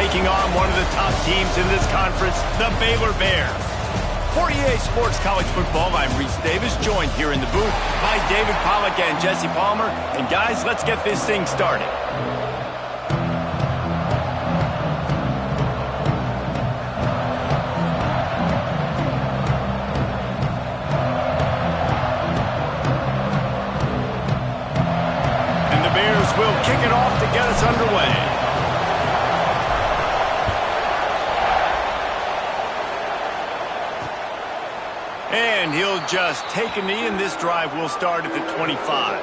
taking on one of the top teams in this conference, the Baylor Bears. For EA Sports College Football, I'm Reese Davis, joined here in the booth by David Pollack and Jesse Palmer. And guys, let's get this thing started. And the Bears will kick it off to get us underway. And he'll just take a knee, and this drive will start at the 25.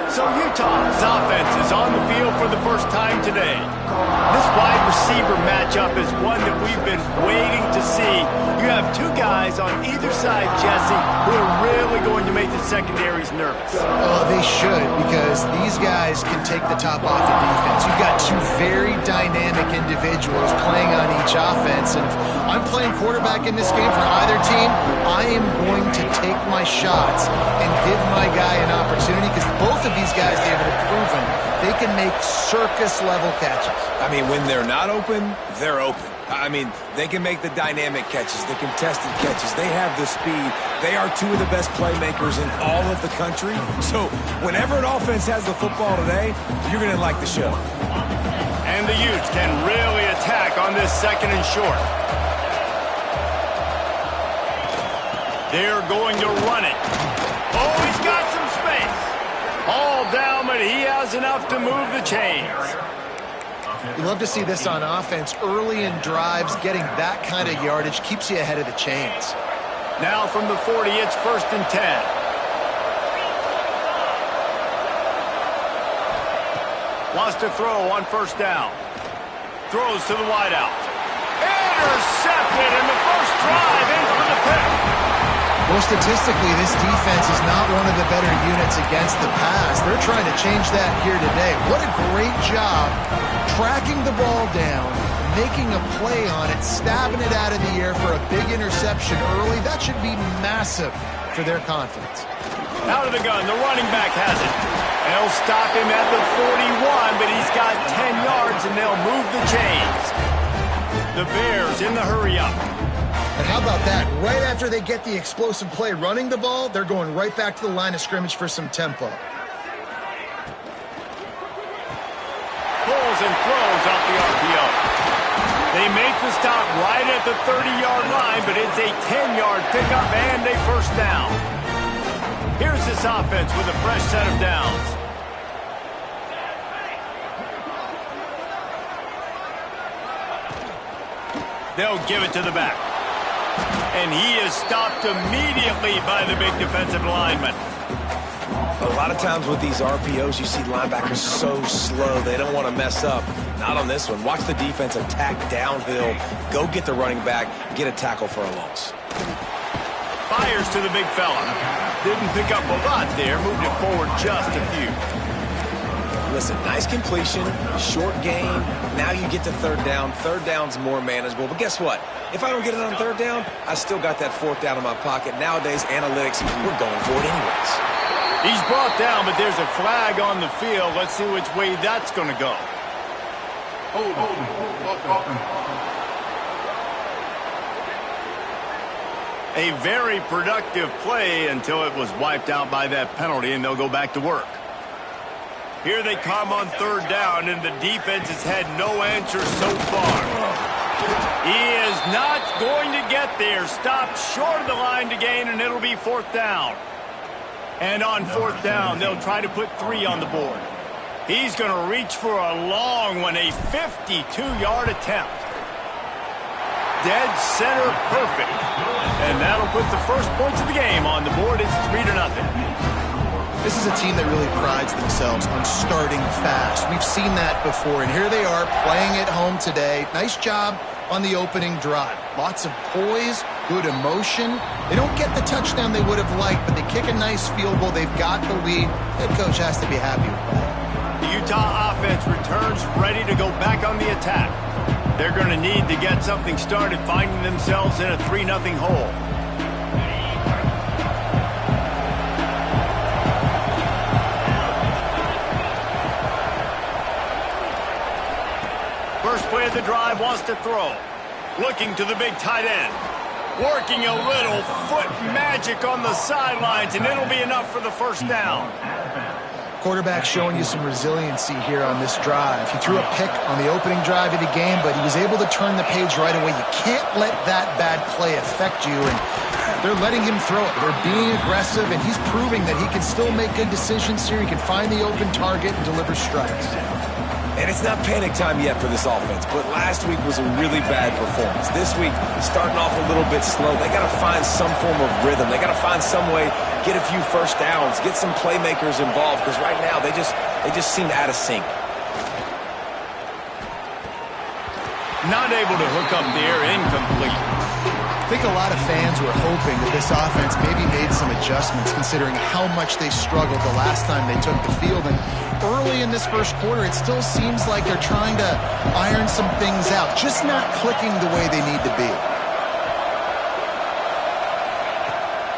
So Utah's offense is on the field for the first time today. This wide receiver matchup is one that we've been waiting to see. You have two guys on either side, Jesse, who are really going to make the secondaries nervous. Oh, they should, because these guys can take the top off the defense. You've got two very dynamic individuals playing on each offense, and if I'm playing quarterback in this game for either team, I am going to take my shots and give my guy an opportunity, because both of these guys, David, have proven they can make circus-level catches. I mean, when they're not open, they're open. I mean, they can make the dynamic catches, the contested catches. They have the speed. They are two of the best playmakers in all of the country. So whenever an offense has the football today, you're going to like the show. And the Utes can really attack on this second and short. They're going to run it. Oh, he's got some space. All down, but he has enough to move the chains. You love to see this on offense. Early in drives, getting that kind of yardage keeps you ahead of the chains. Now from the 40, it's 1st and 10. Wants to throw on 1st down. Throws to the wideout. Intercepted in the first drive, in for the pick. Well, statistically, this defense is not one of the better units against the pass. They're trying to change that here today. What a great job tracking the ball down, making a play on it, stabbing it out of the air for a big interception early. That should be massive for their confidence. Out of the gun, the running back has it. They'll stop him at the 41, but he's got 10 yards, and they'll move the chains. The Bears in the hurry-up. And how about that? Right after they get the explosive play running the ball, they're going right back to the line of scrimmage for some tempo. Pulls and throws off the RPO. They make the stop right at the 30-yard line, but it's a 10-yard pickup and a 1st down. Here's this offense with a fresh set of downs. They'll give it to the back. And he is stopped immediately by the big defensive lineman. A lot of times with these RPOs, you see linebackers so slow, they don't want to mess up. Not on this one. Watch the defense attack downhill, go get the running back, get a tackle for a loss. Fires to the big fella. Didn't pick up a lot there, moved it forward just a few. Listen, nice completion, short gain. Now you get to 3rd down. 3rd down's more manageable. But guess what? If I don't get it on 3rd down, I still got that 4th down in my pocket. Nowadays, analytics, we're going for it anyways. He's brought down, but there's a flag on the field. Let's see which way that's going to go. A very productive play until it was wiped out by that penalty, and they'll go back to work. Here they come on 3rd down, and the defense has had no answer so far. He is not going to get there. Stopped short of the line to gain, and it'll be 4th down. And on 4th down, they'll try to put 3 on the board. He's going to reach for a long one, a 52-yard attempt. Dead center perfect. And that'll put the first points of the game on the board. It's 3-0. This is a team that really prides themselves on starting fast. We've seen that before, and here they are playing at home today. Nice job on the opening drive. Lots of poise, good emotion. They don't get the touchdown they would have liked, but they kick a nice field goal. They've got the lead. Head coach has to be happy with that. The Utah offense returns ready to go back on the attack. They're going to need to get something started, finding themselves in a 3-0 hole. First play of the drive, wants to throw. Looking to the big tight end. Working a little foot magic on the sidelines, and it'll be enough for the first down. Quarterback showing you some resiliency here on this drive. He threw a pick on the opening drive of the game, but he was able to turn the page right away. You can't let that bad play affect you, and they're letting him throw it. They're being aggressive, and he's proving that he can still make good decisions here. He can find the open target and deliver strikes. And it's not panic time yet for this offense, but last week was a really bad performance. This week, starting off a little bit slow. They got to find some form of rhythm. They got to find some way, get a few first downs, get some playmakers involved, because right now they just seem out of sync. Not able to hook up there, incomplete. I think a lot of fans were hoping that this offense maybe made some adjustments considering how much they struggled the last time they took the field. And early in this first quarter, it still seems like they're trying to iron some things out, just not clicking the way they need to be.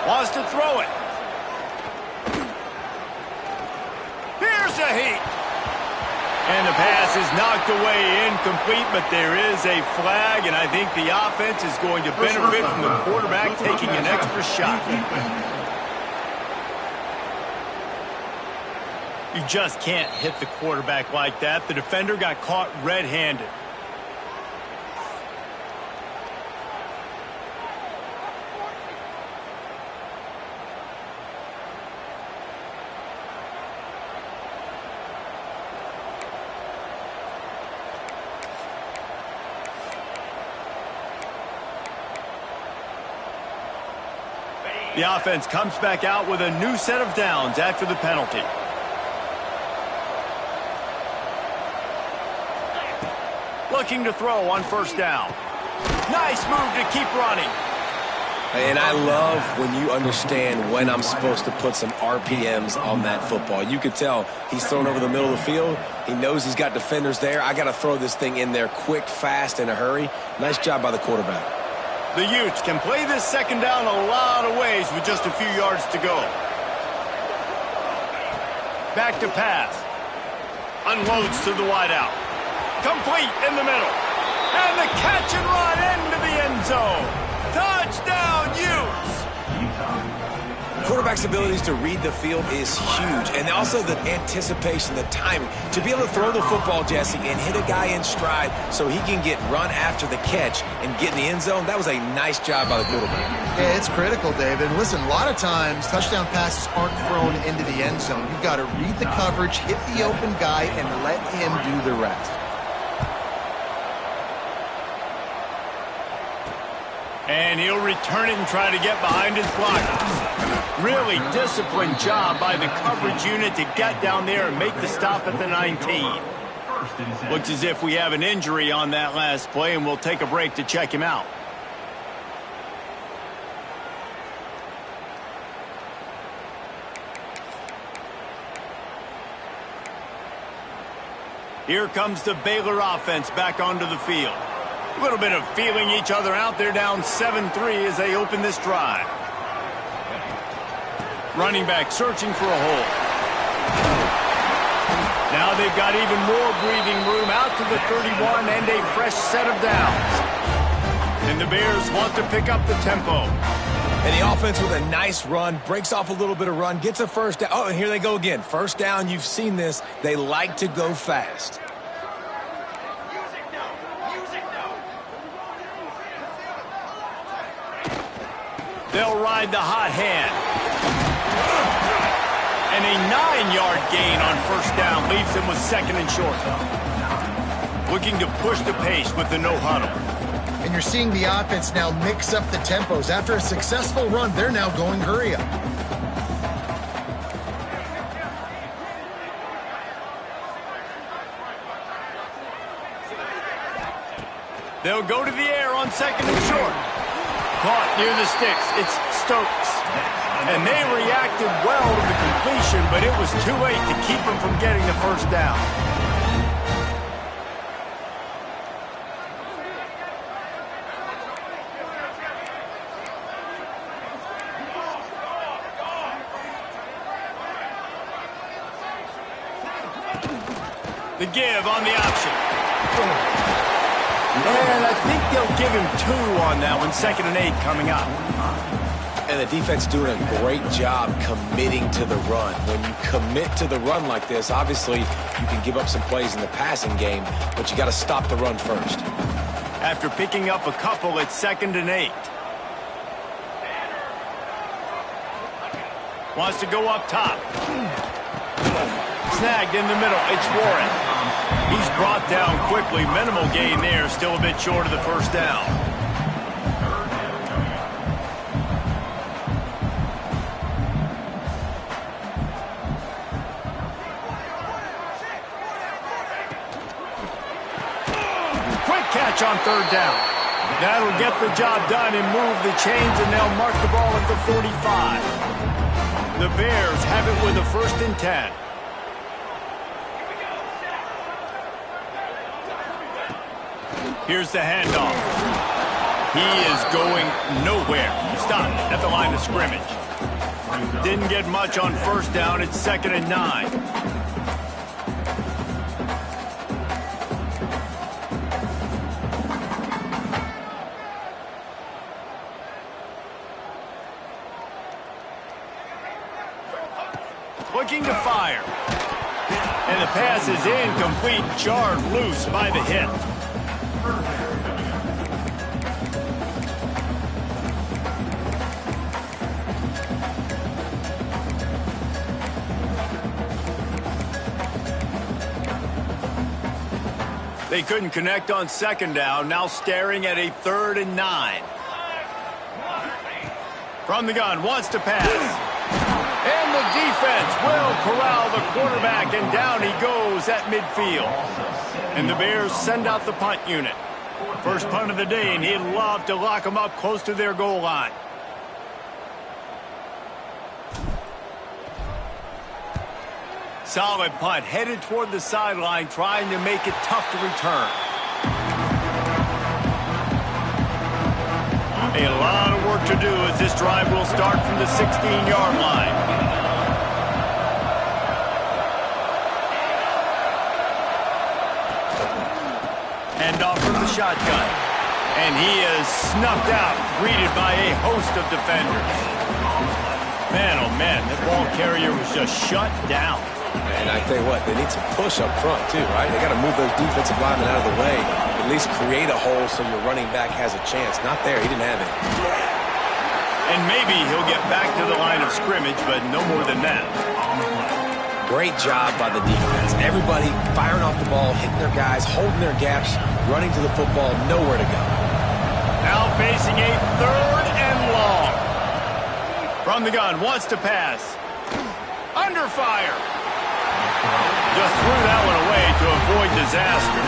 Wants to throw it. Here's a heat. And the pass is knocked away, incomplete, but there is a flag, and I think the offense is going to benefit from the quarterback taking an extra shot. You just can't hit the quarterback like that. The defender got caught red-handed. The offense comes back out with a new set of downs after the penalty. Looking to throw on first down. Nice move to keep running. And I love when you understand when I'm supposed to put some RPMs on that football. You could tell he's thrown over the middle of the field. He knows he's got defenders there. I got to throw this thing in there quick, fast, in a hurry. Nice job by the quarterback. The Utes can play this second down a lot of ways with just a few yards to go. Back to pass. Unloads to the wideout. Complete in the middle. And the catch and run into the end zone. Touchdown, Utes! Quarterback's abilities to read the field is huge, and also the anticipation, the timing. To be able to throw the football, Jesse, and hit a guy in stride so he can get run after the catch and get in the end zone, that was a nice job by the quarterback. Yeah, it's critical, David. Listen, a lot of times touchdown passes aren't thrown into the end zone. You've got to read the coverage, hit the open guy, and let him do the rest. And he'll return it and try to get behind his blockers. Really disciplined job by the coverage unit to get down there and make the stop at the 19. Looks as if we have an injury on that last play, and we'll take a break to check him out. Here comes the Baylor offense back onto the field. A little bit of feeling each other out. They're down 7-3 as they open this drive. Running back searching for a hole. Now they've got even more breathing room out to the 31 and a fresh set of downs. And the Bears want to pick up the tempo. And the offense with a nice run, breaks off a little bit of run, gets a first down. Oh, and here they go again. First down, you've seen this. They like to go fast. They'll ride the hot hand. And a 9-yard gain on first down leaves them with second and short. Looking to push the pace with the no huddle. And you're seeing the offense now mix up the tempos. After a successful run, they're now going hurry up. They'll go to the air on second and short. Caught near the sticks. It's Stokes. And they reacted well to the completion, but it was too late to keep them from getting the first down. The give on the option. And I think they'll give him 2 on that one. 2nd and 8 coming up. And the defense doing a great job committing to the run. When you commit to the run like this, obviously you can give up some plays in the passing game, but you got to stop the run first. After picking up a couple, it's 2nd and 8. Wants to go up top. Snagged in the middle. It's Warren. He's brought down quickly. Minimal gain there. Still a bit short of the first down. Quick catch on 3rd down. That'll get the job done and move the chains, and they'll mark the ball at the 45. The Bears have it with a 1st and 10. Here's the handoff. He is going nowhere. Stopped at the line of scrimmage. Didn't get much on 1st down. It's 2nd and 9. Looking to fire. And the pass is incomplete, jarred loose by the hit. They couldn't connect on 2nd down, now staring at a 3rd and 9. From the gun, wants to pass. And the defense will corral the quarterback, and down he goes at midfield. And the Bears send out the punt unit. First punt of the day, and he'd love to lock them up close to their goal line. Solid punt, headed toward the sideline, trying to make it tough to return. A lot of work to do as this drive will start from the 16-yard line. Handoff from the shotgun. And he is snuffed out, greeted by a host of defenders. Man, oh man, that ball carrier was just shut down. And I tell you what, they need some push up front too, right? They got to move those defensive linemen out of the way. At least create a hole so your running back has a chance. Not there. He didn't have it. And maybe he'll get back to the line of scrimmage, but no more than that. Great job by the defense. Everybody firing off the ball, hitting their guys, holding their gaps, running to the football, nowhere to go. Now facing a 3rd and long. From the gun, wants to pass. Under fire. Just threw that one away to avoid disaster.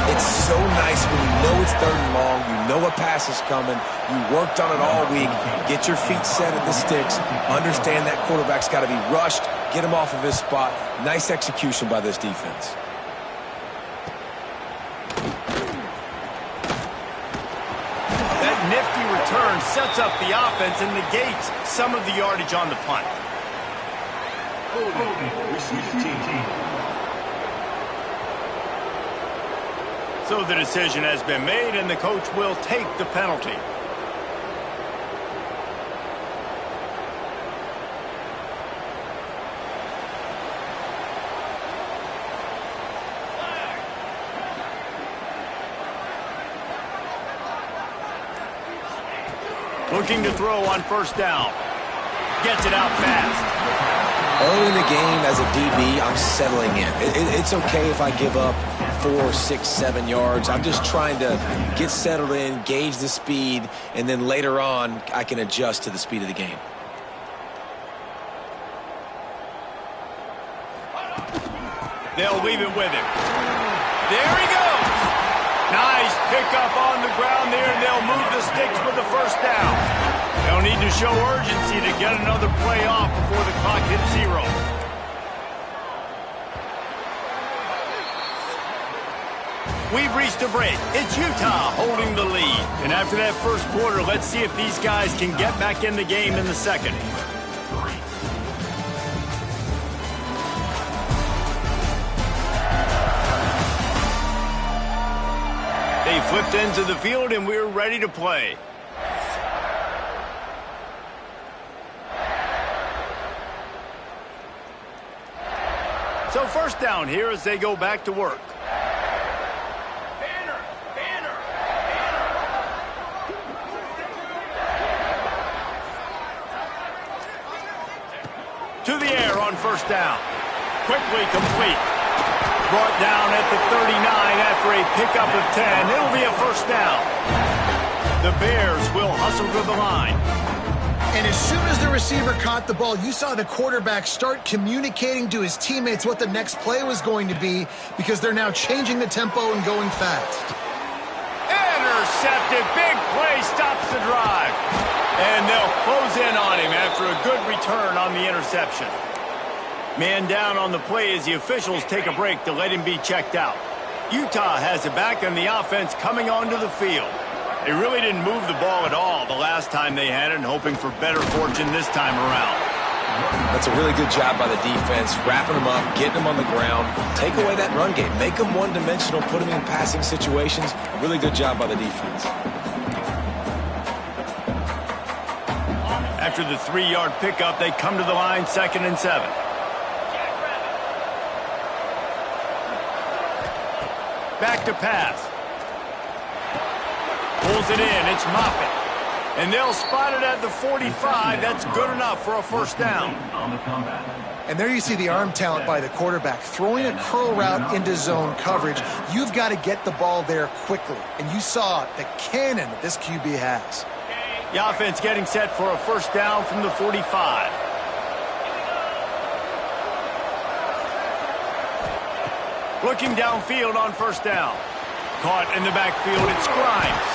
It's so nice when you know it's 3rd and long, you know a pass is coming, you worked on it all week, get your feet set at the sticks, understand that quarterback's got to be rushed, get him off of his spot. Nice execution by this defense. That nifty return sets up the offense and negates some of the yardage on the punt. So the decision has been made, and the coach will take the penalty. Looking to throw on 1st down. Gets it out fast. Early in the game, as a DB, I'm settling in. It's okay if I give up 4, 6, 7 yards. I'm just trying to get settled in, gauge the speed, and then later on, I can adjust to the speed of the game. They'll leave it with him. There he goes. Nice pickup on the ground there, and they'll move the sticks with the 1st down. They'll need to show urgency to get another play off before the clock hits 0. We've reached a break. It's Utah holding the lead. And after that 1st quarter, let's see if these guys can get back in the game in the 2nd. They flipped into the field, and we're ready to play. So first down here as they go back to work. To the air on first down. Quickly complete. Brought down at the 39 after a pickup of 10. It'll be a first down. The Bears will hustle to the line. And as soon as the receiver caught the ball, you saw the quarterback start communicating to his teammates what the next play was going to be because they're now changing the tempo and going fast. Intercepted. Big play stops the drive. And they'll close in on him after a good return on the interception. Man down on the play as the officials take a break to let him be checked out. Utah has it back on the offense coming onto the field. They really didn't move the ball at all the last time they had it, and hoping for better fortune this time around. That's a really good job by the defense, wrapping them up, getting them on the ground, take away that run game, make them one-dimensional, put them in passing situations. Really good job by the defense. After the 3-yard pickup, they come to the line, 2nd and 7. Back to pass. Pulls it in. It's Moffitt. And they'll spot it at the 45. That's good enough for a first down. And there you see the arm talent by the quarterback. Throwing a curl route into zone coverage, you've got to get the ball there quickly. And you saw the cannon that this QB has. The offense getting set for a first down from the 45. Looking downfield on first down. Caught in the backfield, it's Grimes.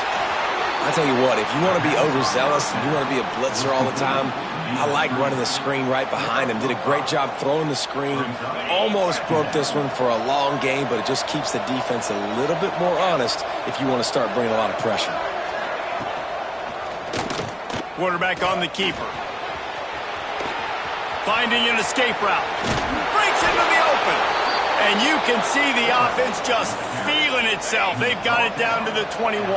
I tell you what, if you want to be overzealous and you want to be a blitzer all the time, I like running the screen right behind him. Did a great job throwing the screen. Almost broke this one for a long game, but it just keeps the defense a little bit more honest if you want to start bringing a lot of pressure. Quarterback on the keeper. Finding an escape route. Breaks into the open. And you can see the offense just feeling itself. They've got it down to the 21.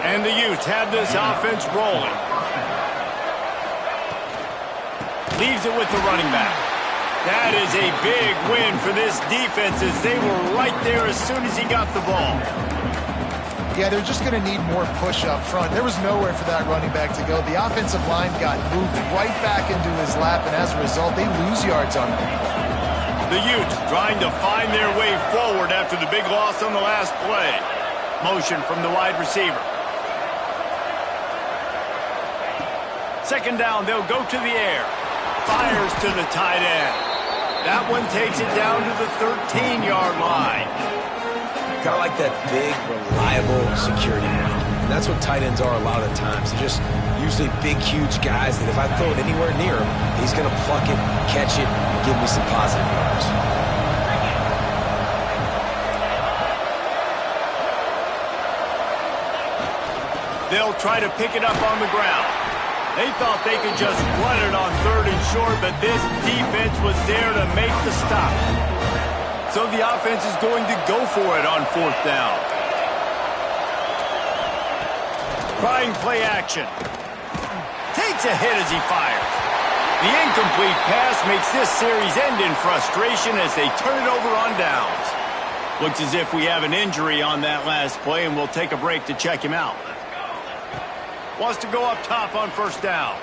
And the Utes have this offense rolling. Leaves it with the running back. That is a big win for this defense as they were right there as soon as he got the ball. Yeah, they're just going to need more push up front. There was nowhere for that running back to go. The offensive line got moved right back into his lap, and as a result, they lose yards on him. The Utes trying to find their way forward after the big loss on the last play. Motion from the wide receiver. Second down, they'll go to the air. Fires to the tight end. That one takes it down to the 13-yard line. Kind of like that big, reliable security blanket. And that's what tight ends are a lot of the times. They're just usually big, huge guys that if I throw it anywhere near him, he's going to pluck it, catch it, and give me some positive yards. They'll try to pick it up on the ground. They thought they could just run it on 3rd and short, but this defense was there to make the stop. So the offense is going to go for it on 4th down. Trying play action. Takes a hit as he fires. The incomplete pass makes this series end in frustration as they turn it over on downs. Looks as if we have an injury on that last play, and we'll take a break to check him out. Wants to go up top on 1st down.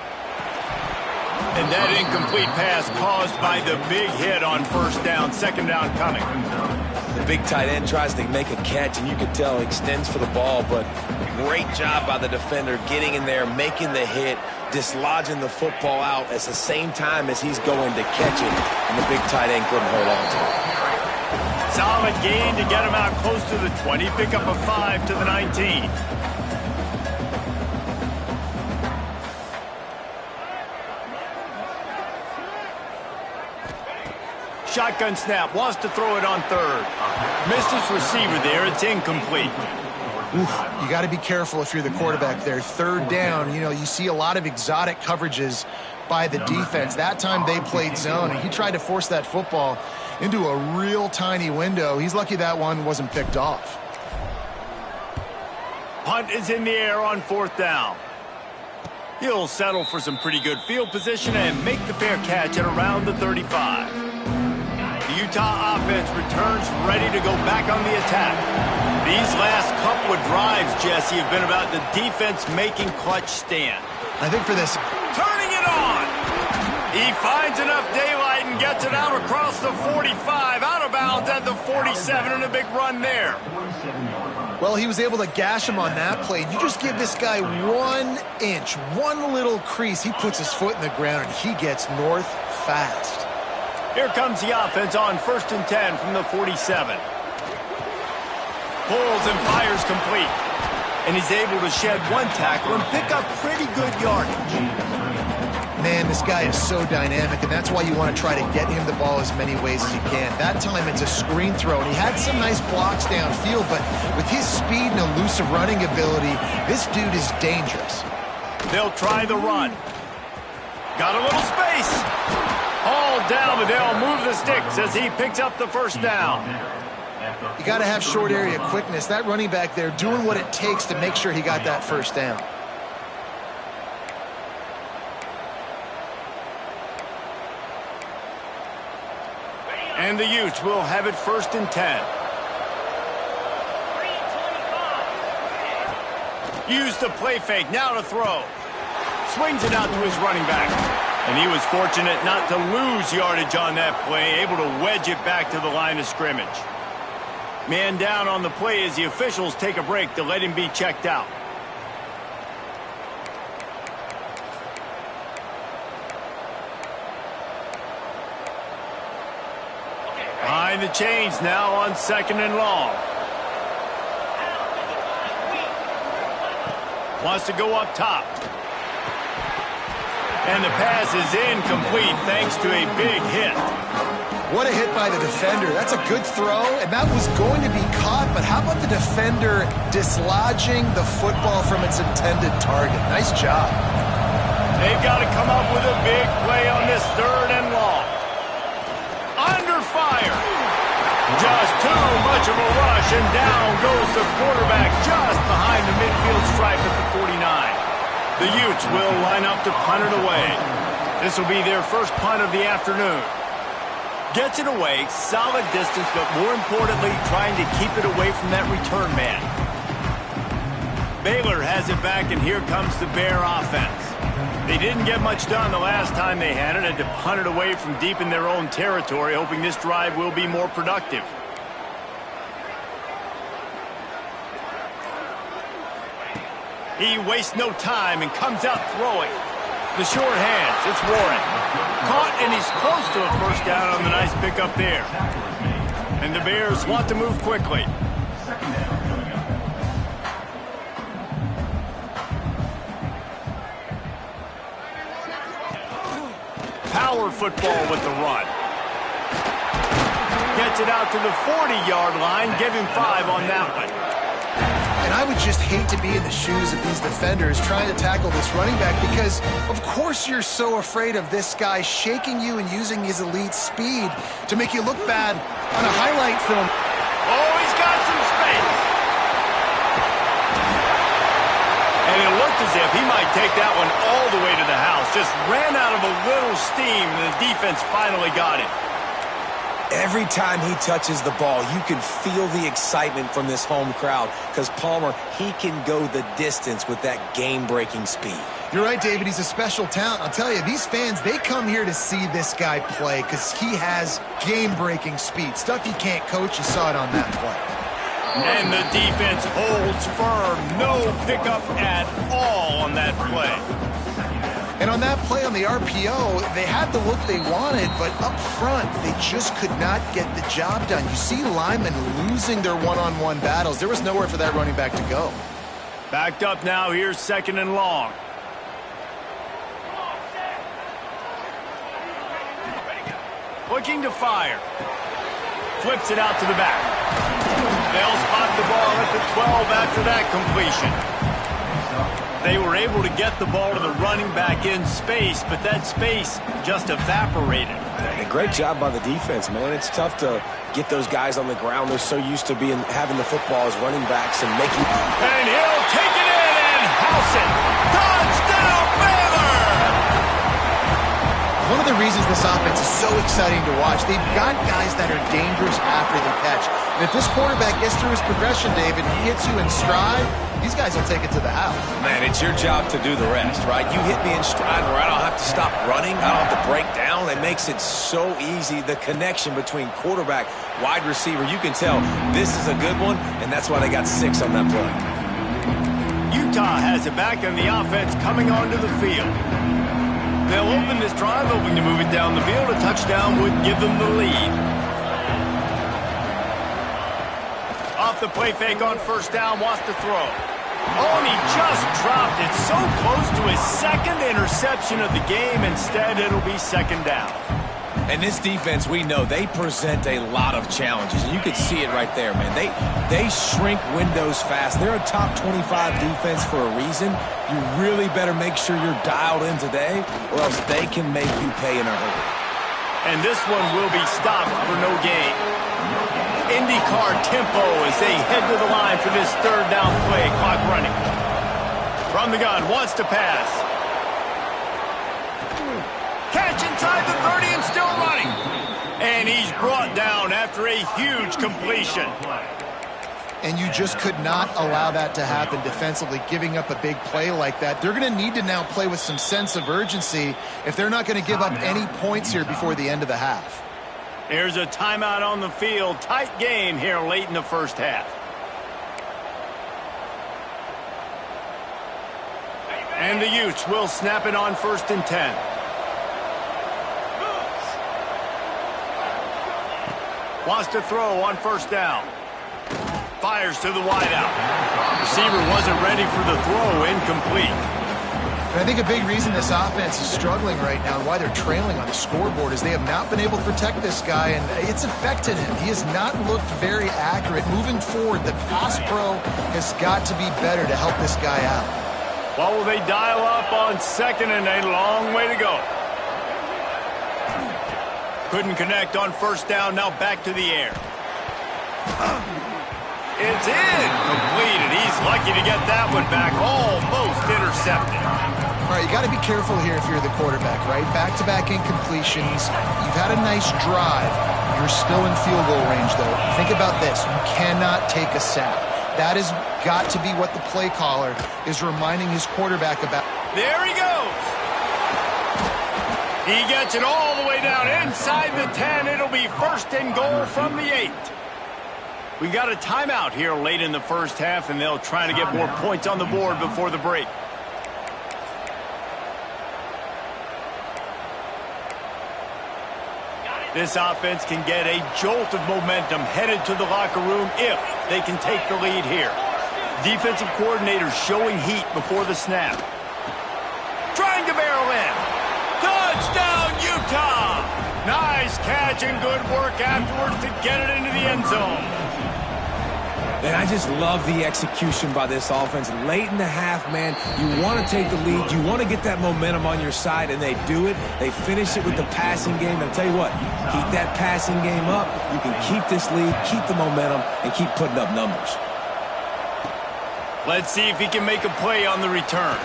And that incomplete pass caused by the big hit on 1st down. 2nd down coming. The big tight end tries to make a catch, and you can tell he extends for the ball, but great job by the defender getting in there, making the hit, dislodging the football out at the same time as he's going to catch it, and the big tight end couldn't hold on to it. Solid gain to get him out close to the 20. Pick up a 5 to the 19. Shotgun snap, wants to throw it on 3rd. Missed his receiver there, it's incomplete. You got to be careful if you're the quarterback there. 3rd down, you know, you see a lot of exotic coverages by the defense. That time they played zone, and he tried to force that football into a real tiny window. He's lucky that one wasn't picked off. Punt is in the air on 4th down. He'll settle for some pretty good field position and make the fair catch at around the 35. The Utah offense returns ready to go back on the attack. These last couple of drives, Jesse, have been about the defense making clutch stand. I think for this... Turning it on! He finds enough daylight and gets it out across the 45, out of bounds at the 47, and a big run there. Well, he was able to gash him on that play. You just give this guy 1 inch, one little crease. He puts his foot in the ground, and he gets north fast. Here comes the offense on 1st and 10 from the 47. Pulls and fires complete. And he's able to shed 1 tackle and pick up pretty good yardage. Man, this guy is so dynamic, and that's why you want to try to get him the ball as many ways as you can. That time it's a screen throw, and he had some nice blocks downfield, but with his speed and elusive running ability, this dude is dangerous. They'll try the run. Got a little space. Hauled down, but they'll move the sticks as he picks up the 1st down. You got to have short area quickness. That running back there doing what it takes to make sure he got that 1st down. And the Utes will have it 1st and 10. Use the play fake, now to throw. Swings it out to his running back. And he was fortunate not to lose yardage on that play, able to wedge it back to the line of scrimmage. Man down on the play as the officials take a break to let him be checked out. Behind the chains now on 2nd and long. Wants to go up top. And the pass is incomplete thanks to a big hit. What a hit by the defender. That's a good throw, and that was going to be caught, but how about the defender dislodging the football from its intended target? Nice job. They've got to come up with a big play on this 3rd and long. Under fire. Just too much of a rush, and down goes the quarterback just behind the midfield stripe at the 49. The Utes will line up to punt it away. This will be their first punt of the afternoon. Gets it away, solid distance, but more importantly, trying to keep it away from that return man. Baylor has it back, and here comes the Bear offense. They didn't get much done the last time they had it, and to punt it away from deep in their own territory, hoping this drive will be more productive. He wastes no time and comes out throwing. The short hands, it's Warren. Caught, and he's close to a 1st down on the nice pickup there. And the Bears want to move quickly. Power football with the run. Gets it out to the 40-yard line. Give him 5 on that one. And I would just hate to be in the shoes of these defenders trying to tackle this running back because, of course, you're so afraid of this guy shaking you and using his elite speed to make you look bad on a highlight film. Oh, he's got some space. And it looked as if he might take that one all the way to the house. Just ran out of a little steam, and the defense finally got it. Every time he touches the ball, you can feel the excitement from this home crowd because Palmer, he can go the distance with that game-breaking speed. You're right, David. He's a special talent. I'll tell you, these fans, they come here to see this guy play because he has game-breaking speed. Stuff you can't coach. You saw it on that play. And the defense holds firm. No pickup at all on that play. And on that play on the RPO, they had the look they wanted, but up front, they just could not get the job done. You see linemen losing their one-on-one battles. There was nowhere for that running back to go. Backed up now, here's 2nd and long. Looking to fire. Flips it out to the back. They'll spot the ball at the 12 after that completion. They were able to get the ball to the running back in space, but that space just evaporated. And a great job by the defense, man. It's tough to get those guys on the ground. They're so used to having the football as running backs and making... And he'll take it in and house it. Touchdown, Baylor! One of the reasons this offense is so exciting to watch, they've got guys that are dangerous after the catch. And if this quarterback gets through his progression, David, he hits you in stride, these guys will take it to the house. Man, it's your job to do the rest, right? You hit me in stride where I don't have to stop running. I don't have to break down. It makes it so easy. The connection between quarterback, wide receiver, you can tell this is a good one, and that's why they got 6 on that play. Utah has it back on the offense coming onto the field. They'll open this drive, hoping to move it down the field. A touchdown would give them the lead. Off the play fake on first down, wants to throw. Oh, and he just dropped it so close to his second interception of the game. Instead, it'll be second down. And this defense, we know, they present a lot of challenges. And you can see it right there, man. They shrink windows fast. They're a top 25 defense for a reason. You really better make sure you're dialed in today, or else they can make you pay in a hurry. And this one will be stopped for no gain. IndyCar tempo as they head to the line for this third down play. Clock running. From the gun, wants to pass. Catch inside the 30 and still running. And he's brought down after a huge completion. And you just could not allow that to happen defensively, giving up a big play like that. They're going to need to now play with some sense of urgency if they're not going to give up any points here before the end of the half. There's a timeout on the field. Tight game here late in the first half. And the Utes will snap it on 1st and 10. Wants to throw on first down. Fires to the wideout. Receiver wasn't ready for the throw. Incomplete. And I think a big reason this offense is struggling right now and why they're trailing on the scoreboard is they have not been able to protect this guy, and it's affected him. He has not looked very accurate. Moving forward, the pass pro has got to be better to help this guy out. Well, will they dial up on second and a long way to go? Couldn't connect on first down. Now back to the air. It's incomplete, and he's lucky to get that one back. Almost intercepted. All right, you got to be careful here if you're the quarterback, right? Back-to-back incompletions. You've had a nice drive. You're still in field goal range, though. Think about this. You cannot take a sack. That has got to be what the play caller is reminding his quarterback about. There he goes. He gets it all the way down inside the 10. It'll be 1st and goal from the 8. We've got a timeout here late in the first half, and they'll try to get more points on the board before the break. This offense can get a jolt of momentum headed to the locker room if they can take the lead here. Defensive coordinator showing heat before the snap. Trying to barrel in. Touchdown, Utah! Nice catch and good work afterwards to get it into the end zone. And I just love the execution by this offense. Late in the half, man, you want to take the lead. You want to get that momentum on your side, and they do it. They finish it with the passing game. I'll tell you what, keep that passing game up. You can keep this lead, keep the momentum, and keep putting up numbers. Let's see if he can make a play on the return.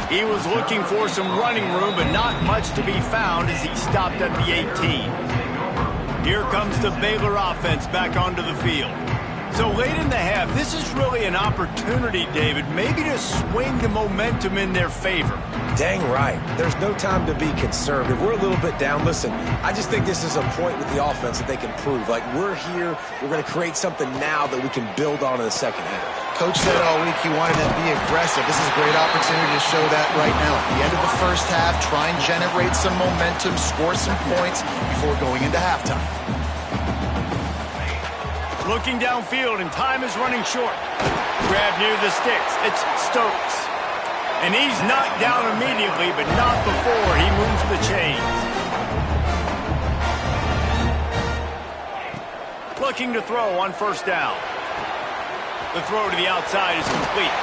He was looking for some running room, but not much to be found as he stopped at the 18. Here comes the Baylor offense back onto the field. So late in the half, this is really an opportunity, David, maybe to swing the momentum in their favor. Dang right. There's no time to be conservative. We're a little bit down. Listen, I just think this is a point with the offense that they can prove. Like, we're here, we're going to create something now that we can build on in the second half. Coach said all week he wanted to be aggressive. This is a great opportunity to show that right now. At the end of the first half, try and generate some momentum, score some points before going into halftime. Looking downfield, and time is running short. Grab near the sticks. It's Stokes. And he's knocked down immediately, but not before he moves the chains. Looking to throw on first down. The throw to the outside is complete.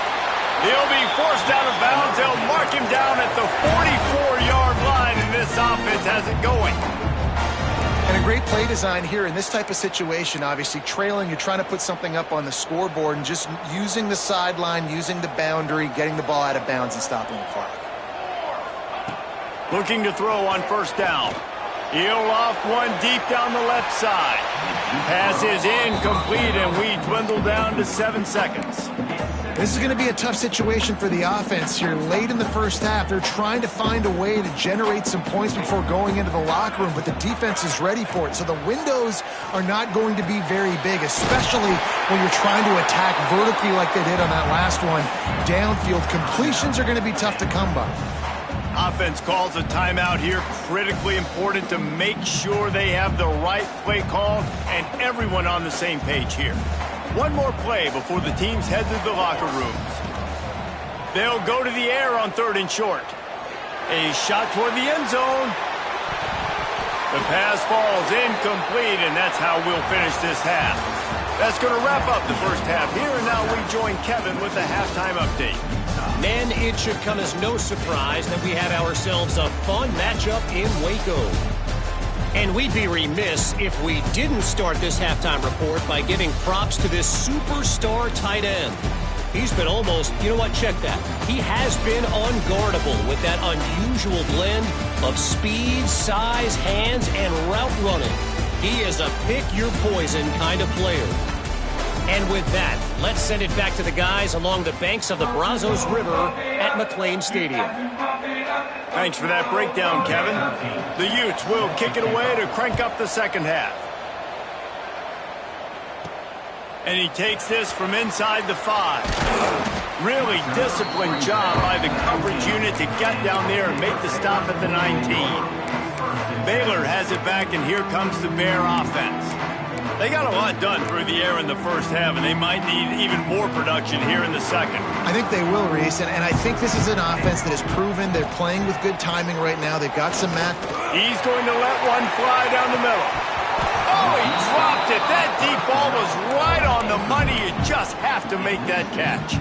He'll be forced out of bounds. They'll mark him down at the 44-yard line, and this offense has it going. And a great play design here in this type of situation. Obviously, trailing, you're trying to put something up on the scoreboard and just using the sideline, using the boundary, getting the ball out of bounds and stopping the clock. Looking to throw on first down. He'll loft one deep down the left side. Pass is incomplete, and we dwindle down to 7 seconds. This is going to be a tough situation for the offense here. Late in the first half, they're trying to find a way to generate some points before going into the locker room, but the defense is ready for it. So the windows are not going to be very big, especially when you're trying to attack vertically like they did on that last one. Downfield completions are going to be tough to come by. Offense calls a timeout here. Critically important to make sure they have the right play call and everyone on the same page here. One more play before the teams head to the locker rooms. They'll go to the air on 3rd and short. A shot toward the end zone. The pass falls incomplete, and that's how we'll finish this half. That's going to wrap up the first half here, and now we join Kevin with the halftime update. Men, it should come as no surprise that we had ourselves a fun matchup in Waco. And we'd be remiss if we didn't start this halftime report by giving props to this superstar tight end. He's been almost, you know what, check that. He has been unguardable with that unusual blend of speed, size, hands, and route running. He is a pick-your-poison kind of player. And with that, let's send it back to the guys along the banks of the Brazos River at McLean Stadium. Thanks for that breakdown, Kevin. The Utes will kick it away to crank up the second half. And he takes this from inside the 5. Really disciplined job by the coverage unit to get down there and make the stop at the 19. Baylor has it back, and here comes the Bear offense. They got a lot done through the air in the first half, and they might need even more production here in the second. I think they will, Reese, and I think this is an offense that has proven they're playing with good timing right now. They've got some He's going to let one fly down the middle. Oh, he dropped it. That deep ball was right on the money. You just have to make that catch.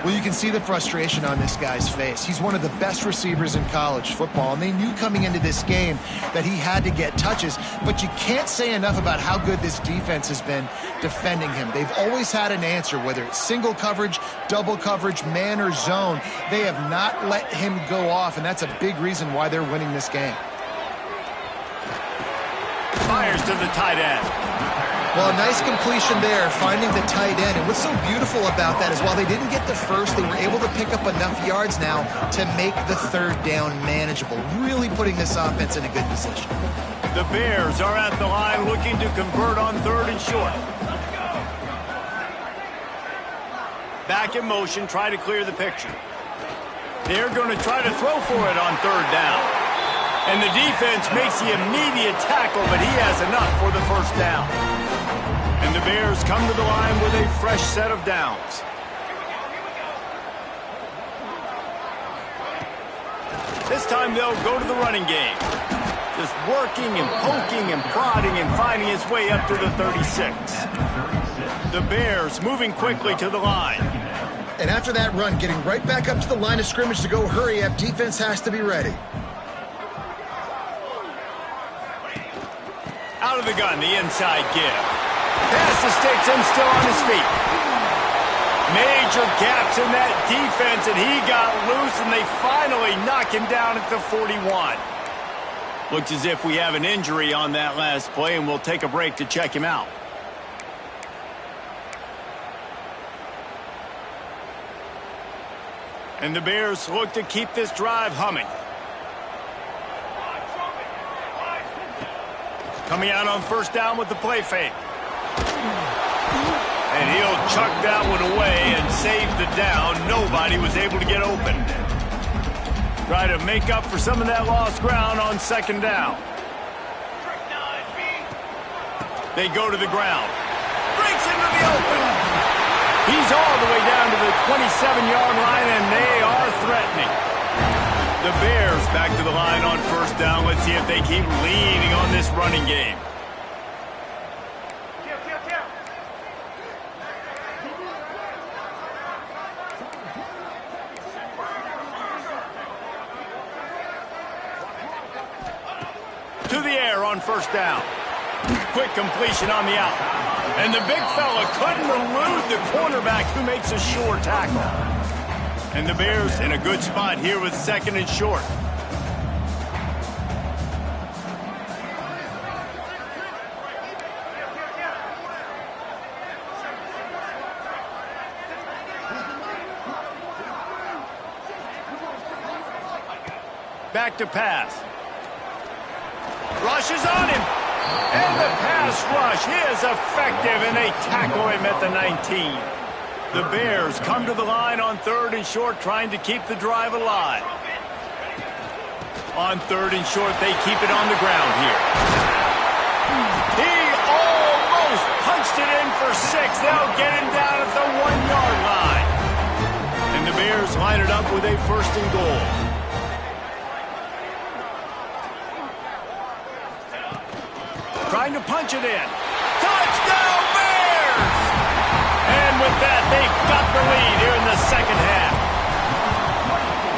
Well, you can see the frustration on this guy's face. He's one of the best receivers in college football, and they knew coming into this game that he had to get touches, but you can't say enough about how good this defense has been defending him. They've always had an answer, whether it's single coverage, double coverage, man, or zone. They have not let him go off, and that's a big reason why they're winning this game. Fires to the tight end. Well, a nice completion there, finding the tight end. And what's so beautiful about that is while they didn't get the first, they were able to pick up enough yards now to make the 3rd down manageable, really putting this offense in a good position. The Bears are at the line looking to convert on 3rd and short. Back in motion, try to clear the picture. They're going to try to throw for it on 3rd down. And the defense makes the immediate tackle, but he has enough for the first down. And the Bears come to the line with a fresh set of downs. This time they'll go to the running game. Just working and poking and prodding and finding his way up to the 36. The Bears moving quickly to the line. And after that run, getting right back up to the line of scrimmage to go hurry up, defense has to be ready. Out of the gun, the inside give. Pass to Sticks and still on his feet. Major gaps in that defense, and he got loose, and they finally knock him down at the 41. Looks as if we have an injury on that last play, and we'll take a break to check him out. And the Bears look to keep this drive humming. Coming out on first down with the play fake. And he'll chuck that one away and save the down. Nobody was able to get open. Try to make up for some of that lost ground on 2nd down. They go to the ground. Breaks into the open. He's all the way down to the 27-yard line, and they are threatening. The Bears back to the line on first down. Let's see if they keep leaning on this running game. To the air on first down. Quick completion on the out. And the big fella couldn't elude the cornerback who makes a sure tackle. And the Bears in a good spot here with second and short. Back to pass. Rushes on him. And the pass rush is effective, and they tackle him at the 19. The Bears come to the line on third and short, trying to keep the drive alive. On third and short, they keep it on the ground here. He almost punched it in for 6. They'll get him down at the 1-yard line. And the Bears line it up with a first and goal. Trying to punch it in. Touchdown, Bears! And with that, they've got the lead here in the second half.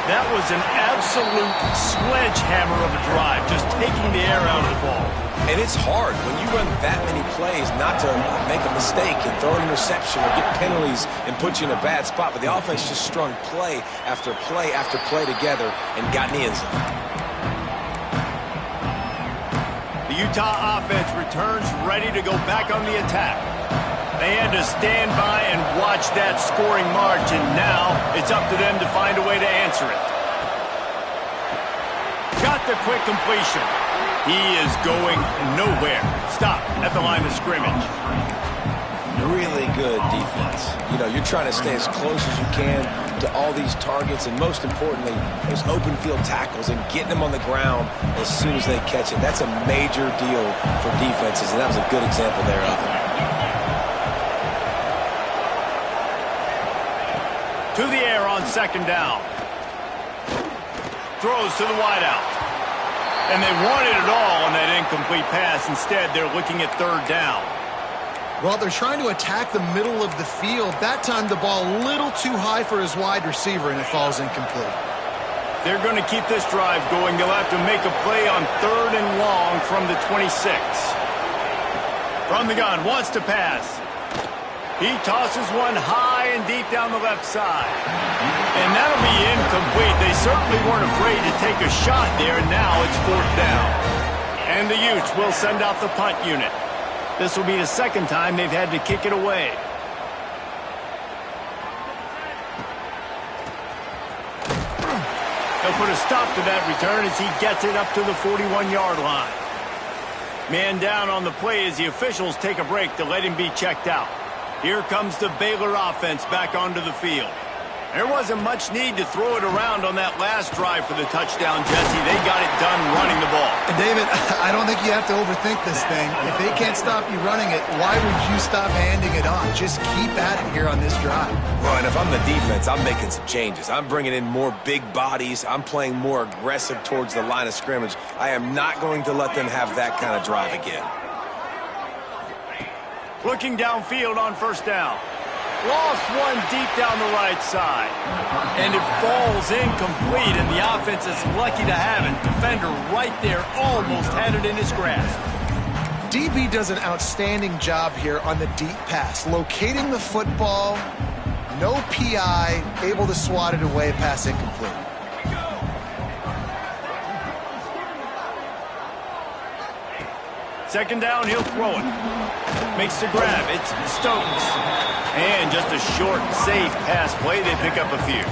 That was an absolute sledgehammer of a drive, just taking the air out of the ball. And it's hard when you run that many plays not to make a mistake and throw an interception or get penalties and put you in a bad spot. But the offense just strung play after play after play together and got in the end zone. The Utah offense returns ready to go back on the attack. They had to stand by and watch that scoring march, and now it's up to them to find a way to answer it. Got the quick completion. He is going nowhere. Stop at the line of scrimmage. Really good defense. You know, you're trying to stay as close as you can to all these targets, and most importantly, those open field tackles and getting them on the ground as soon as they catch it. That's a major deal for defenses, and that was a good example there of it. To the air on second down. Throws to the wideout. And they wanted it all on that incomplete pass. Instead, they're looking at third down. Well, they're trying to attack the middle of the field. That time the ball a little too high for his wide receiver, and it falls incomplete. They're going to keep this drive going. They'll have to make a play on third and long from the 26. From the gun, wants to pass. He tosses one high and deep down the left side. And that'll be incomplete. They certainly weren't afraid to take a shot there, and now it's fourth down. And the Utes will send out the punt unit. This will be the second time they've had to kick it away. They'll put a stop to that return as he gets it up to the 41-yard line. Man down on the play as the officials take a break to let him be checked out. Here comes the Baylor offense back onto the field. There wasn't much need to throw it around on that last drive for the touchdown, Jesse. They got it done running the ball. David, I don't think you have to overthink this thing. If they can't stop you running it, why would you stop handing it off? Just keep at it here on this drive. Well, and if I'm the defense, I'm making some changes. I'm bringing in more big bodies. I'm playing more aggressive towards the line of scrimmage. I am not going to let them have that kind of drive again. Looking downfield on first down. Lost one deep down the right side. And it falls incomplete, and the offense is lucky to have it. Defender right there almost had it in his grasp. DB does an outstanding job here on the deep pass. Locating the football, no PI, able to swat it away, pass incomplete. Second down, he'll throw it. Makes the grab. It's Stokes. And just a short, safe pass play. They pick up a few.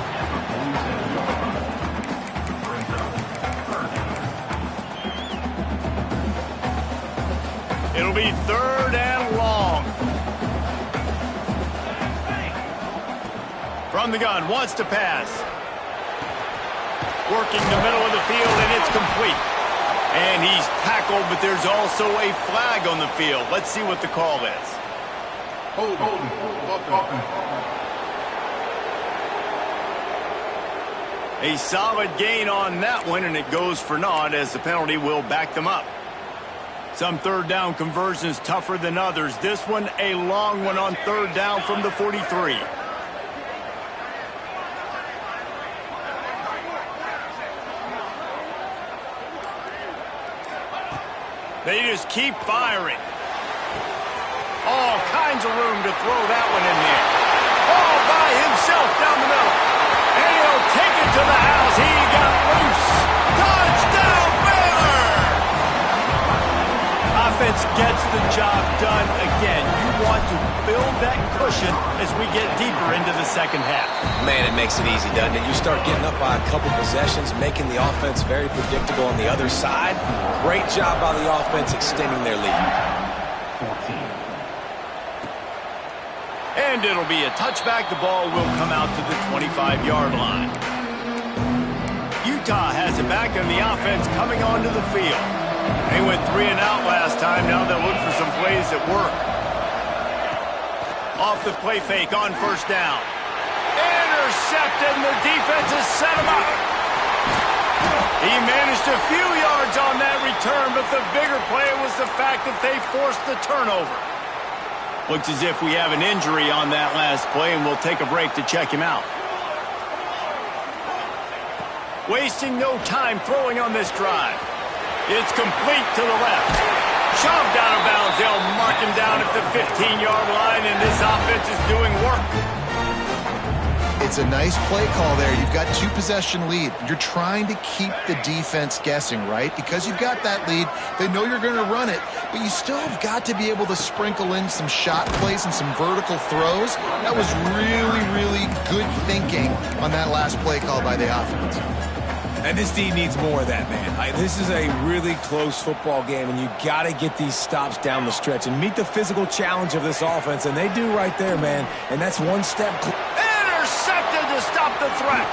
It'll be third and long. From the gun, wants to pass. Working the middle of the field, and it's complete. And he's tackled, but there's also a flag on the field. Let's see what the call is. A solid gain on that one, and it goes for naught as the penalty will back them up. Some third down conversions tougher than others. This one a long one on third down from the 43. They just keep firing. All kinds of room to throw that one in there. All by himself down the middle. And he'll take it to the house. He got loose. Touchdown, Baylor! Offense gets the job done again. You want to build that cushion as we get deeper into the second half. Man, it makes it easy, doesn't it? You start getting up by a couple possessions, making the offense very predictable on the other side. Great job by the offense extending their lead. And it'll be a touchback. The ball will come out to the 25-yard line. Utah has it back, and the offense coming onto the field. They went 3 and out last time. Now they'll look for some plays that work. Off the play fake on first down. Intercepted, and the defense has set him up. He managed a few yards on that return, but the bigger play was the fact that they forced the turnover. Looks as if we have an injury on that last play, and we'll take a break to check him out. Wasting no time throwing on this drive. It's complete to the left. Shoved out of bounds. They'll mark him down at the 15-yard line, and this offense is doing work. It's a nice play call there. You've got 2-possession lead. You're trying to keep the defense guessing, right? Because you've got that lead, they know you're going to run it, but you still have got to be able to sprinkle in some shot plays and some vertical throws. That was really, really good thinking on that last play call by the offense. And this team needs more of that, man. This is a really close football game, and you got to get these stops down the stretch and meet the physical challenge of this offense, and they do right there, man. And that's one step. Intercepted to stop the threat.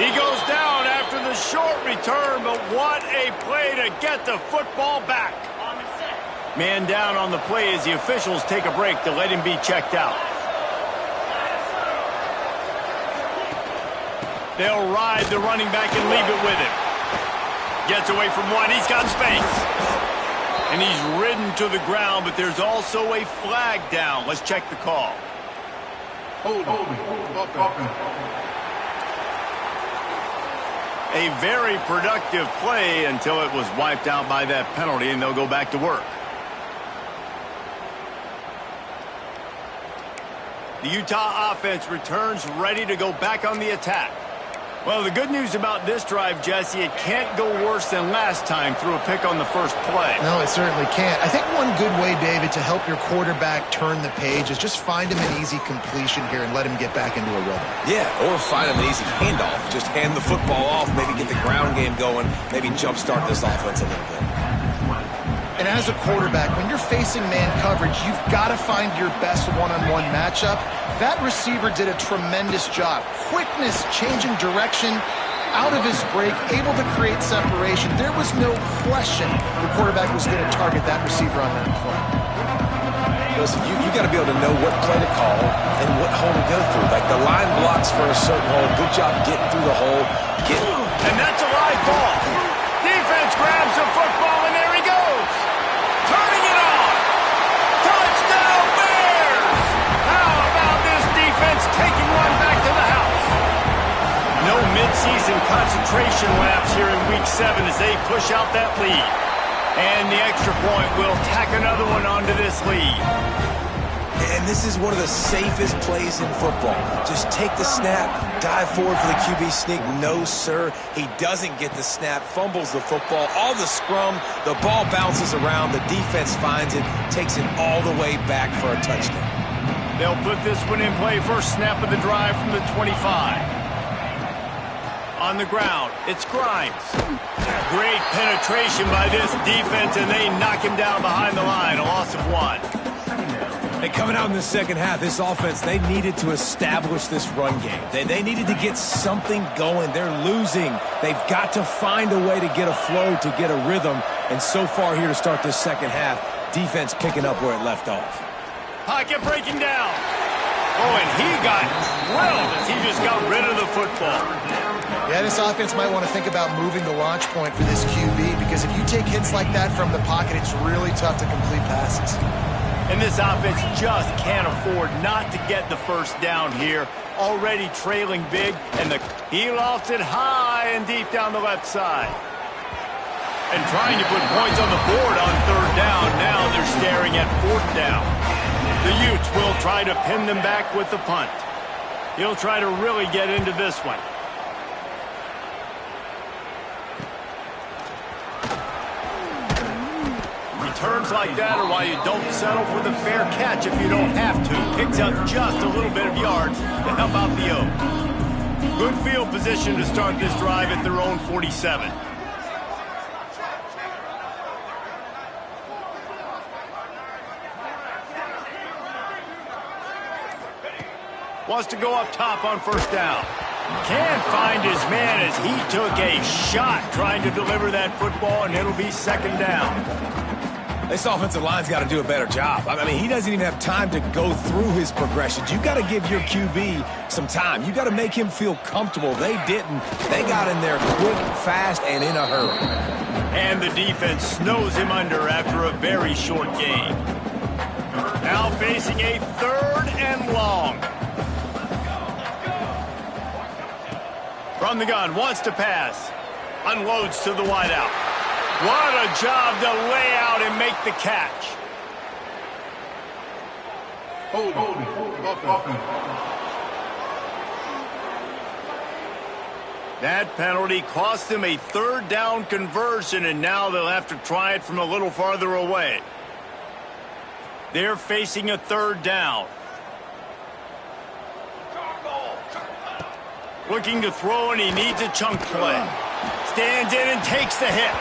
He goes down after the short return, but what a play to get the football back. Man down on the play as the officials take a break to let him be checked out. They'll ride the running back and leave it with him. Gets away from one. He's got space. And he's ridden to the ground, but there's also a flag down. Let's check the call. A very productive play until it was wiped out by that penalty, and they'll go back to work. The Utah offense returns ready to go back on the attack. Well, the good news about this drive, Jesse, it can't go worse than last time through a pick on the first play. No, it certainly can't. I think one good way, David, to help your quarterback turn the page is just find him an easy completion here and let him get back into a rhythm. Yeah, or find him an easy handoff. Just hand the football off, maybe get the ground game going, maybe jumpstart this offense a little bit. And as a quarterback, when you're facing man coverage, you've got to find your best one-on-one matchup. That receiver did a tremendous job. Quickness, changing direction, out of his break, able to create separation. There was no question the quarterback was going to target that receiver on that play. Listen, you got to be able to know what play to call and what hole to go through. Like the line blocks for a certain hole. Good job getting through the hole. And that's a live ball. Defense grabs the football, and there he goes. Turning it on. Touchdown, Bears! How about this defense taking one back to the house? No midseason concentration laps here in Week 7 as they push out that lead. And the extra point will tack another one onto this lead. And this is one of the safest plays in football. Just take the snap, dive forward for the QB sneak. No, sir. He doesn't get the snap, fumbles the football. All the scrum, the ball bounces around. The defense finds it, takes it all the way back for a touchdown. They'll put this one in play. First snap of the drive from the 25. On the ground, it's Grimes. Great penetration by this defense, and they knock him down behind the line. A loss of 1. And coming out in the second half, this offense, they needed to establish this run game. They needed to get something going. They're losing. They've got to find a way to get a flow, to get a rhythm. And so far here to start this second half, defense picking up where it left off. Pocket breaking down. Oh, and he got drilled as he just got rid of the football. Yeah, this offense might want to think about moving the launch point for this QB, because if you take hits like that from the pocket, it's really tough to complete passes. And this offense just can't afford not to get the first down here. Already trailing big, and he lofts it high and deep down the left side. And trying to put points on the board on third down. Now they're staring at fourth down. The Utes will try to pin them back with the punt. He'll try to really get into this one. Returns like that are why you don't settle for the fair catch if you don't have to. Picks up just a little bit of yards to help out the Oaks. Good field position to start this drive at their own 47. Wants to go up top on first down. Can't find his man as he took a shot trying to deliver that football, and it'll be second down. This offensive line's got to do a better job. I mean, he doesn't even have time to go through his progressions. You got to give your QB some time. You got to make him feel comfortable. They didn't. They got in there quick, fast, and in a hurry. And the defense snows him under after a very short game. Now facing a third and long. From the gun, wants to pass. Unloads to the wideout. What a job to lay out and make the catch. That penalty cost them a third down conversion, and now they'll have to try it from a little farther away. They're facing a third down. Looking to throw, and he needs a chunk play. Stands in and takes the hit.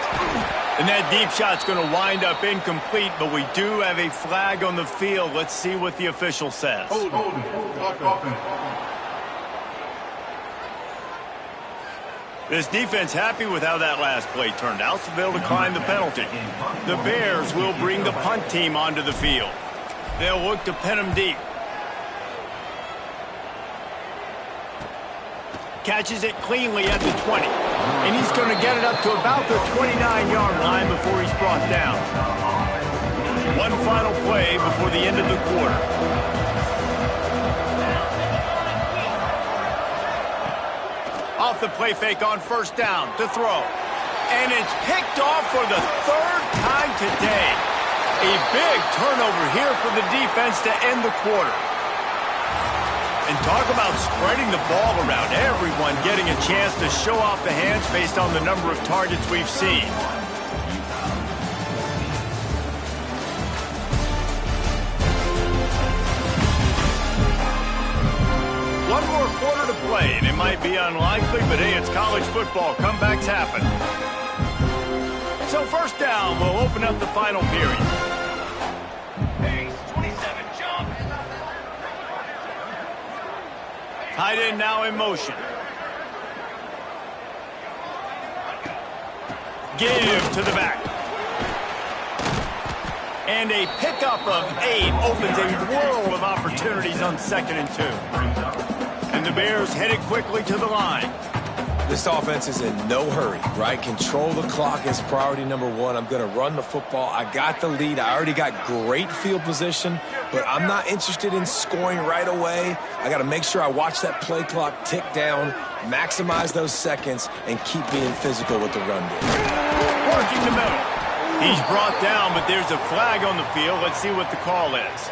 And that deep shot's going to wind up incomplete, but we do have a flag on the field. Let's see what the official says. This defense happy with how that last play turned out, so they'll decline the penalty. The Bears will bring the punt team onto the field. They'll look to pin them deep. Catches it cleanly at the 20. And he's going to get it up to about the 29-yard line before he's brought down. One final play before the end of the quarter. Off the play fake on first down to throw. And it's picked off for the third time today. A big turnover here for the defense to end the quarter. And talk about spreading the ball around. Everyone getting a chance to show off the hands based on the number of targets we've seen. One more quarter to play, and it might be unlikely, but hey, it's college football. Comebacks happen. So first down will open up the final period. Tight end now in motion. Give to the back. And a pickup of 8 opens a world of opportunities on 2nd and 2. And the Bears headed quickly to the line. This offense is in no hurry, right? Control the clock is priority number one. I'm going to run the football. I got the lead. I already got great field position, but I'm not interested in scoring right away. I got to make sure I watch that play clock tick down, maximize those seconds, and keep being physical with the run game. Working the middle. He's brought down, but there's a flag on the field. Let's see what the call is.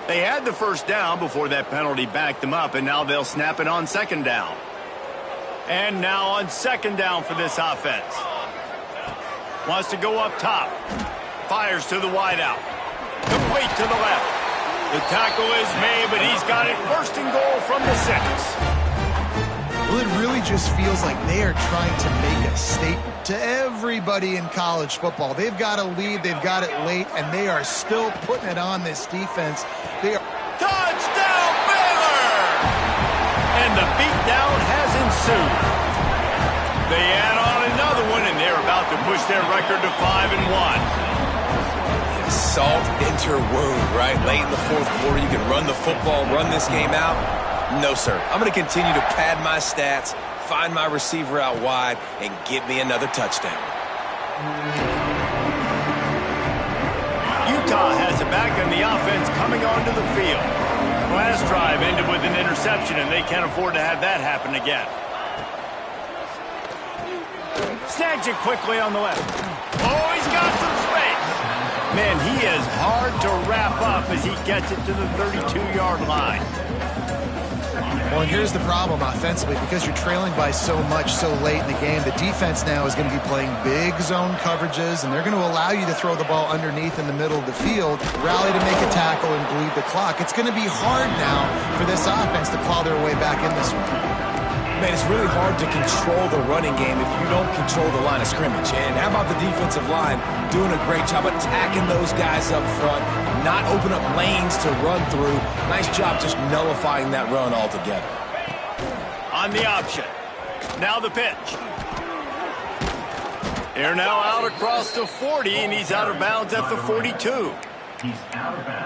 They had the first down before that penalty backed them up, and now they'll snap it on 2nd down. And now on 2nd down for this offense. Wants to go up top. Fires to the wideout. Complete to the left. The tackle is made, but he's got it first and goal from the 6. Well, it really just feels like they are trying to make a statement to everybody in college football. They've got a lead, they've got it late, and they are still putting it on this defense. They are... Touchdown, Baylor! And the beatdown has ensued. They add on another one, and they're about to push their record to 5-1. Salt into wound, right? Late in the 4th quarter, you can run the football, run this game out. No, sir. I'm going to continue to pad my stats, find my receiver out wide, and get me another touchdown. Utah has it back in the offense coming onto the field. Last drive ended with an interception, and they can't afford to have that happen again. Snags it quickly on the left. Oh, he's got some space. Man, he is hard to wrap up as he gets it to the 32-yard line. Well, and here's the problem offensively. Because you're trailing by so much so late in the game, the defense now is going to be playing big zone coverages, and they're going to allow you to throw the ball underneath in the middle of the field, rally to make a tackle, and bleed the clock. It's going to be hard now for this offense to claw their way back in this one. Man, it's really hard to control the running game if you don't control the line of scrimmage. And how about the defensive line doing a great job attacking those guys up front, not open up lanes to run through. Nice job just nullifying that run altogether. On the option. Now the pitch. They're now out across the 40, and he's out of bounds at the 42.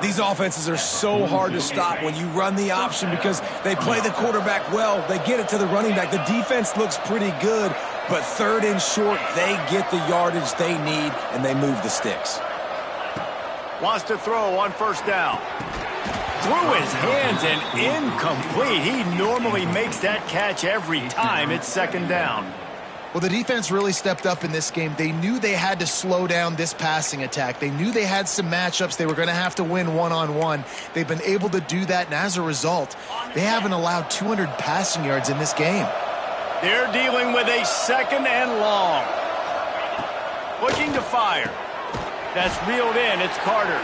These offenses are so hard to stop when you run the option because they play the quarterback well. They get it to the running back. The defense looks pretty good, but third and short, they get the yardage they need, and they move the sticks. Wants to throw on first down. Through his hands and incomplete. He normally makes that catch every time it's second down. Well, the defense really stepped up in this game. They knew they had to slow down this passing attack. They knew they had some matchups they were going to have to win one-on-one. They've been able to do that, and as a result, they haven't allowed 200 passing yards in this game. They're dealing with a second and long. Looking to fire. That's reeled in. It's Carter.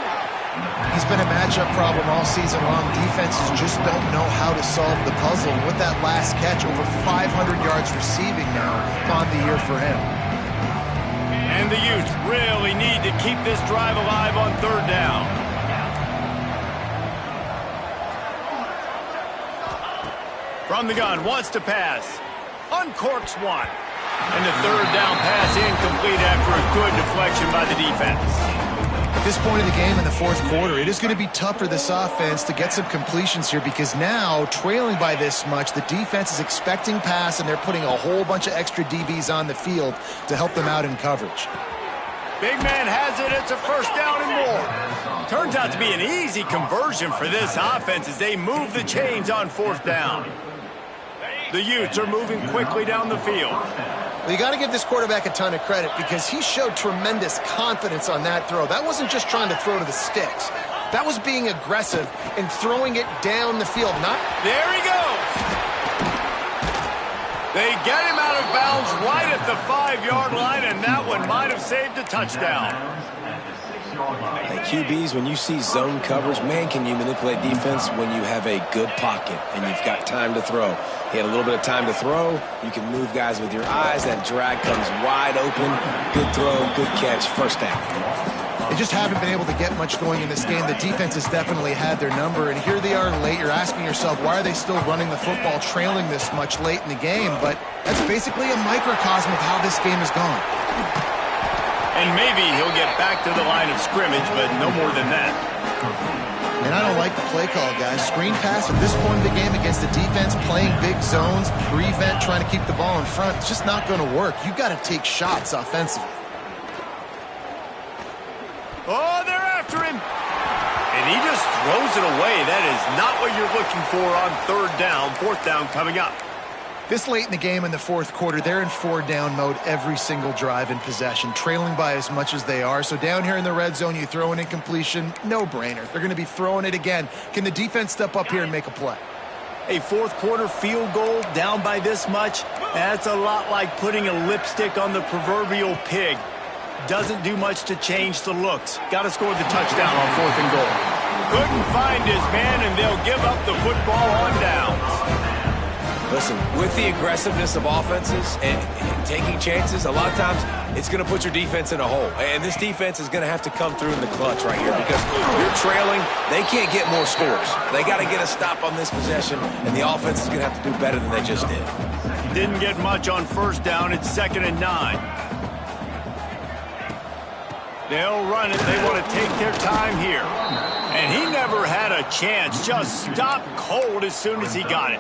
He's been a matchup problem all season long. Defenses just don't know how to solve the puzzle. And with that last catch, over 500 yards receiving now on the year for him. And the Utes really need to keep this drive alive on third down. From the gun, wants to pass. Uncorks one. And the third down pass incomplete after a good deflection by the defense. At this point of the game in the fourth quarter, it is going to be tough for this offense to get some completions here because now, trailing by this much, the defense is expecting pass, and they're putting a whole bunch of extra DBs on the field to help them out in coverage. Big man has it. It's a first down and more. Turns out to be an easy conversion for this offense as they move the chains on fourth down. The Utes are moving quickly down the field. Well, you got to give this quarterback a ton of credit because he showed tremendous confidence on that throw. That wasn't just trying to throw to the sticks. That was being aggressive and throwing it down the field. There he goes. They get him out of bounds right at the 5-yard line, and that one might have saved a touchdown. Hey, QBs, when you see zone coverage, man, can you manipulate defense when you have a good pocket and you've got time to throw. He had a little bit of time to throw. You can move guys with your eyes. That drag comes wide open. Good throw, good catch, first down. They just haven't been able to get much going in this game. The defense has definitely had their number, and here they are late. You're asking yourself, why are they still running the football, trailing this much late in the game? But that's basically a microcosm of how this game has gone. And maybe he'll get back to the line of scrimmage, but no more than that. And I don't like the play call, guys. Screen pass at this point of the game against the defense, playing big zones, prevent, trying to keep the ball in front. It's just not going to work. You've got to take shots offensively. Oh, they're after him. And he just throws it away. That is not what you're looking for on third down. Fourth down coming up. This late in the game in the fourth quarter, they're in four-down mode every single drive in possession, trailing by as much as they are. So down here in the red zone, you throw an incompletion, no-brainer. They're going to be throwing it again. Can the defense step up here and make a play? A fourth quarter field goal down by this much, that's a lot like putting a lipstick on the proverbial pig. Doesn't do much to change the looks. Got to score the touchdown on fourth and goal. Couldn't find his man, and they'll give up the football on downs. Listen, with the aggressiveness of offenses and taking chances, a lot of times it's going to put your defense in a hole. And this defense is going to have to come through in the clutch right here because you're trailing. They can't get more scores. They got to get a stop on this possession, and the offense is going to have to do better than they just did. Didn't get much on first down. It's 2nd and 9. They'll run it. They want to take their time here. And he never had a chance. Just stopped cold as soon as he got it.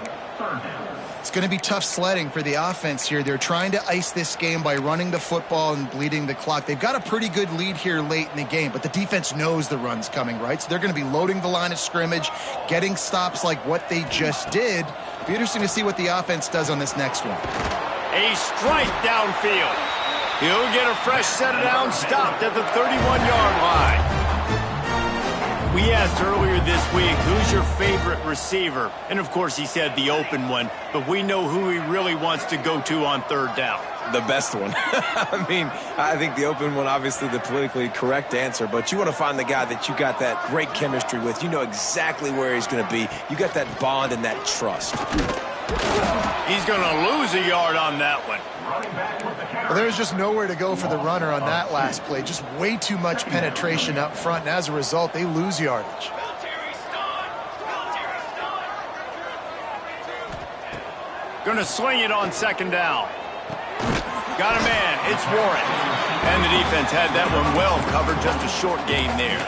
It's going to be tough sledding for the offense here. They're trying to ice this game by running the football and bleeding the clock. They've got a pretty good lead here late in the game, but the defense knows the run's coming, right? So they're going to be loading the line of scrimmage, getting stops like what they just did. Be interesting to see what the offense does on this next one. A strike downfield. He'll get a fresh set of downs stopped at the 31-yard line. We asked earlier this week, who's your favorite receiver? And, of course, he said the open one, but we know who he really wants to go to on third down. The best one. I mean, I think the open one, obviously the politically correct answer, but you want to find the guy that you got that great chemistry with. You know exactly where he's going to be. You got that bond and that trust. He's going to lose a yard on that one. Well, there's just nowhere to go for the runner on that last play. Just way too much penetration up front, and as a result, they lose yardage. Going to swing it on second down. Got a man. It's Warren. And the defense had that one well covered. Just a short gain there.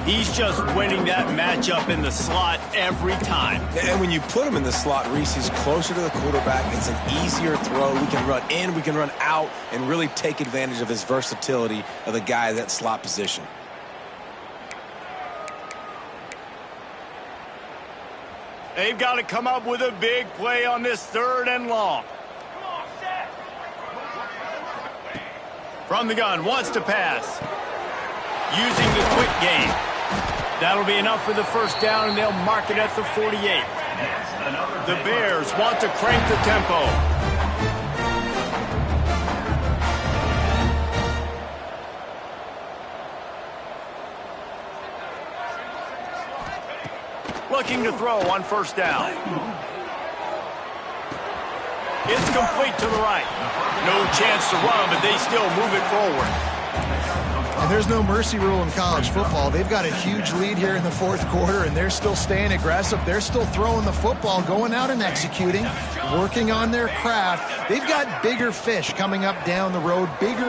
He's just winning that matchup in the slot every time. And when you put him in the slot, Reese, he's closer to the quarterback. It's an easier throw. We can run in, we can run out, and really take advantage of his versatility of the guy in that slot position. They've got to come up with a big play on this third and long. From the gun, wants to pass. Using the quick game. That'll be enough for the first down, and they'll mark it at the 48. The Bears want to crank the tempo. Looking to throw on first down. It's complete to the right. No chance to run, but they still move it forward. And there's no mercy rule in college football. They've got a huge lead here in the fourth quarter, and they're still staying aggressive. They're still throwing the football, going out and executing, working on their craft. They've got bigger fish coming up down the road, bigger.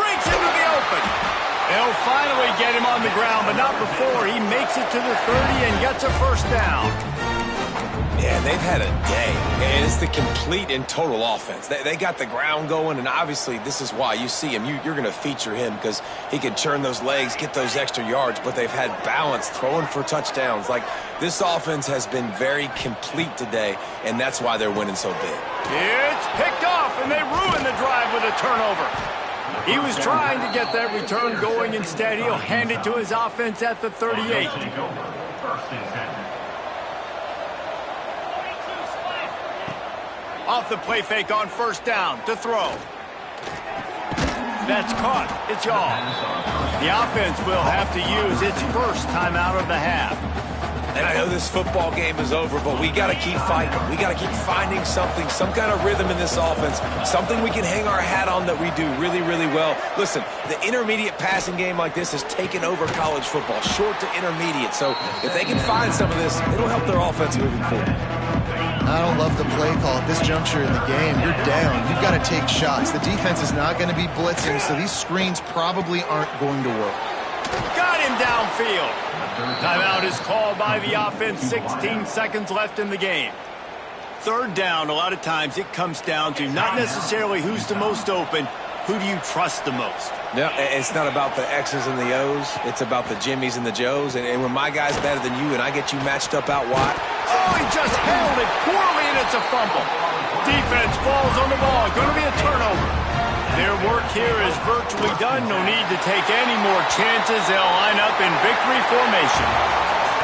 Breaks into the open. They'll finally get him on the ground, but not before he makes it to the 30 and gets a first down. Yeah, they've had a day, and it's the complete and total offense. They got the ground going, and obviously this is why you see him. You're going to feature him because he can churn those legs, get those extra yards, but they've had balance, throwing for touchdowns. Like, this offense has been very complete today, and that's why they're winning so big. It's picked off, and they ruin the drive with a turnover. He was trying to get that return going. Instead, he'll hand it to his offense at the 38. Off the play fake on first down to throw. That's caught. It's y'all. The offense will have to use its first timeout of the half. And I know this football game is over, but we got to keep fighting. We got to keep finding something, some kind of rhythm in this offense, something we can hang our hat on that we do really, really well. Listen, the intermediate passing game like this has taken over college football, short to intermediate. So if they can find some of this, it'll help their offense moving forward. I don't love the play call at this juncture in the game. You're down. You've got to take shots. The defense is not going to be blitzing, so these screens probably aren't going to work. Got him downfield. Timeout is called by the offense. 16 seconds left in the game. Third down, a lot of times it comes down to not necessarily who's the most open, who do you trust the most? Yeah, it's not about the X's and the O's. It's about the Jimmies and the Joes. And when my guy's better than you and I get you matched up out wide. Oh, he just held it poorly, and it's a fumble. Defense falls on the ball. Going to be a turnover. Their work here is virtually done. No need to take any more chances. They'll line up in victory formation.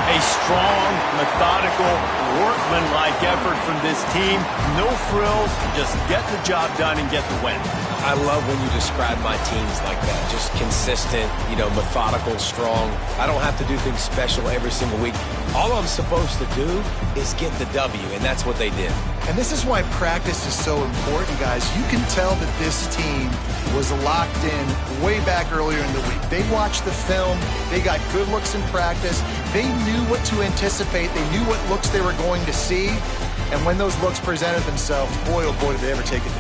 A strong, methodical, workmanlike effort from this team. No frills, just get the job done and get the win. I love when you describe my teams like that. Just consistent, methodical, strong. I don't have to do things special every single week. All I'm supposed to do is get the W, and that's what they did. And this is why practice is so important, guys. You can tell that this team was locked in way back earlier in the week. They watched the film. They got good looks in practice. They knew what to anticipate. They knew what looks they were going to see. And when those looks presented themselves, boy, oh boy, did they ever take it.